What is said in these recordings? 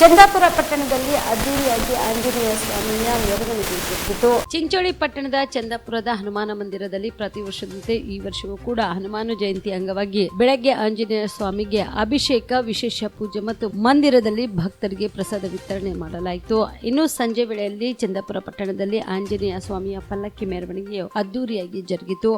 ಚಂದಾಪುರ ಪಟ್ಟಣದಲ್ಲಿ ಅದ್ದೂರಿಯಾಗಿ ಆಂಜನೇಯ ಸ್ವಾಮಿಯ ಮೆರವಣಿಗೆ ಜರುಗಿತು. ಚಿಂಚೋಳಿ ಪಟ್ಟಣದ ಚಂದಾಪುರದ ಹನುಮಾನ ಮಂದಿರದಲ್ಲಿ ಪ್ರತಿ ವರ್ಷದಂತೆ ಈ ವರ್ಷವೂ ಕೂಡ ಹನುಮಾನ ಜಯಂತಿ ಅಂಗವಾಗಿ ಬೆಳಗ್ಗೆ ಆಂಜನೇಯ ಸ್ವಾಮಿಗೆ ಅಭಿಷೇಕ, ವಿಶೇಷ ಪೂಜೆ ಮತ್ತು ಮಂದಿರದಲ್ಲಿ ಭಕ್ತರಿಗೆ ಪ್ರಸಾದ ವಿತರಣೆ ಮಾಡಲಾಯಿತು. ಇನ್ನು ಸಂಜೆ ವೇಳೆಯಲ್ಲಿ ಚಂದಾಪುರ ಪಟ್ಟಣದಲ್ಲಿ ಆಂಜನೇಯ ಸ್ವಾಮಿಯ ಪಲ್ಲಕ್ಕಿ ಮೆರವಣಿಗೆಯು ಅದ್ದೂರಿಯಾಗಿ ಜರುಗಿತು.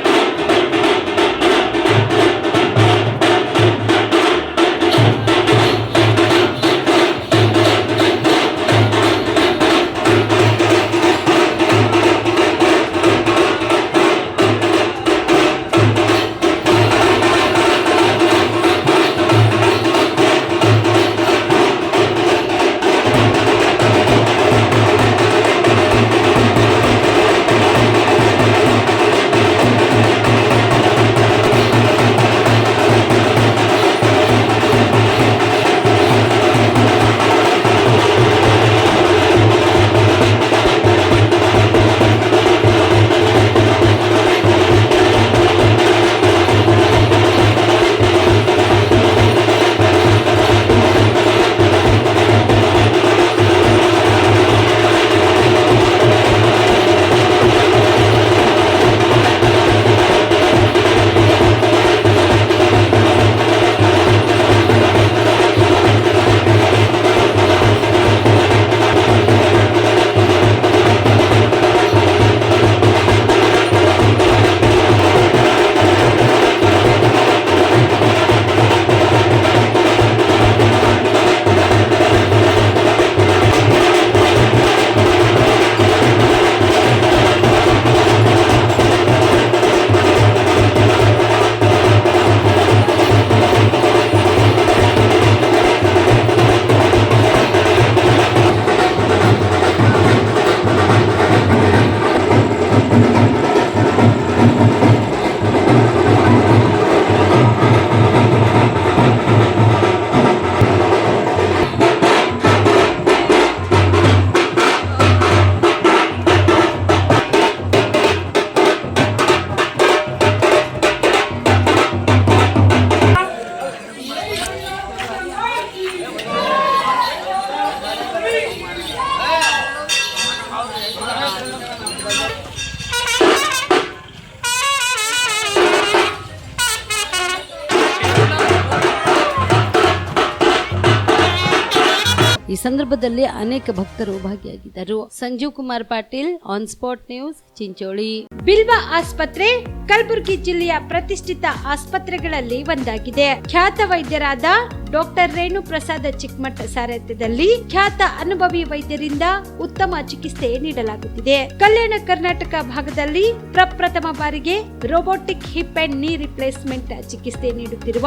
ಈ ಸಂದರ್ಭದಲ್ಲಿ ಅನೇಕ ಭಕ್ತರು ಭಾಗಿಯಾಗಿದ್ದರು. Sanjeev Kumar Patil, on spot news, Chincholi. Bilva ಆಸ್ಪತ್ರೆ ಕಲಬುರಗಿ ಜಿಲ್ಲೆಯ ಪ್ರತಿಷ್ಠಿತ ಆಸ್ಪತ್ರೆಗಳಲ್ಲಿ ಒಂದಾಗಿದೆ. ಖ್ಯಾತ ವೈದ್ಯರಾದ ಡಾಕ್ಟರ್ ರೇಣು ಪ್ರಸಾದ್ ಚಿಕ್ಕಮಠ ಸಾರಥ್ಯದಲ್ಲಿ ಖ್ಯಾತ ಅನುಭವಿ ವೈದ್ಯರಿಂದ ಉತ್ತಮ ಚಿಕಿತ್ಸೆ ನೀಡಲಾಗುತ್ತಿದೆ. ಕಲ್ಯಾಣ ಕರ್ನಾಟಕ ಭಾಗದಲ್ಲಿ ಪ್ರಪ್ರಥಮ ಬಾರಿಗೆ robotic hip and knee replacement ಚಿಕಿತ್ಸೆ ನೀಡುತ್ತಿರುವ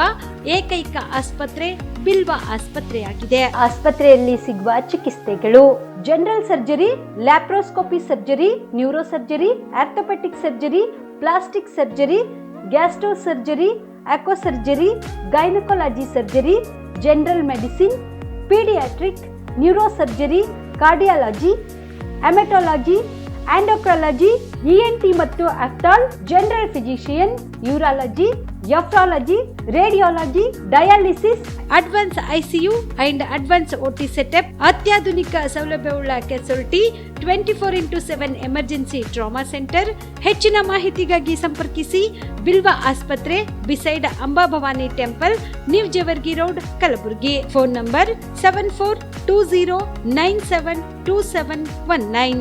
ಏಕೈಕ ಆಸ್ಪತ್ರೆ ಬಿಲ್ವ ಆಸ್ಪತ್ರೆಯಾಗಿದೆ. ಆಸ್ಪತ್ರೆಯಲ್ಲಿ ಸಿಗುವ ಚಿಕಿತ್ಸೆಗಳು: general surgery, laparoscopy surgery, neuro surgery, orthopaedic surgery, plastic surgery, gastro surgery, aqua surgery, gynaecology surgery, general medicine, paediatric, neuro surgery, cardiology, haematology, endocrinology, ENT ಮತ್ತು ophthal, general physician, urology, nephrology, radiology, dialysis, advance ICU and advance OT setup, ಅತ್ಯಾಧುನಿಕ ಸೌಲಭ್ಯವುಳ್ಳ casualty, 24x7 emergency trauma centre. ಹೆಚ್ಚಿನ ಮಾಹಿತಿಗಾಗಿ ಸಂಪರ್ಕಿಸಿ ಬಿಲ್ವ ಆಸ್ಪತ್ರೆ, beside Amba Bhavani temple, new Jevargi road, Kalaburagi. Phone number 7420972719.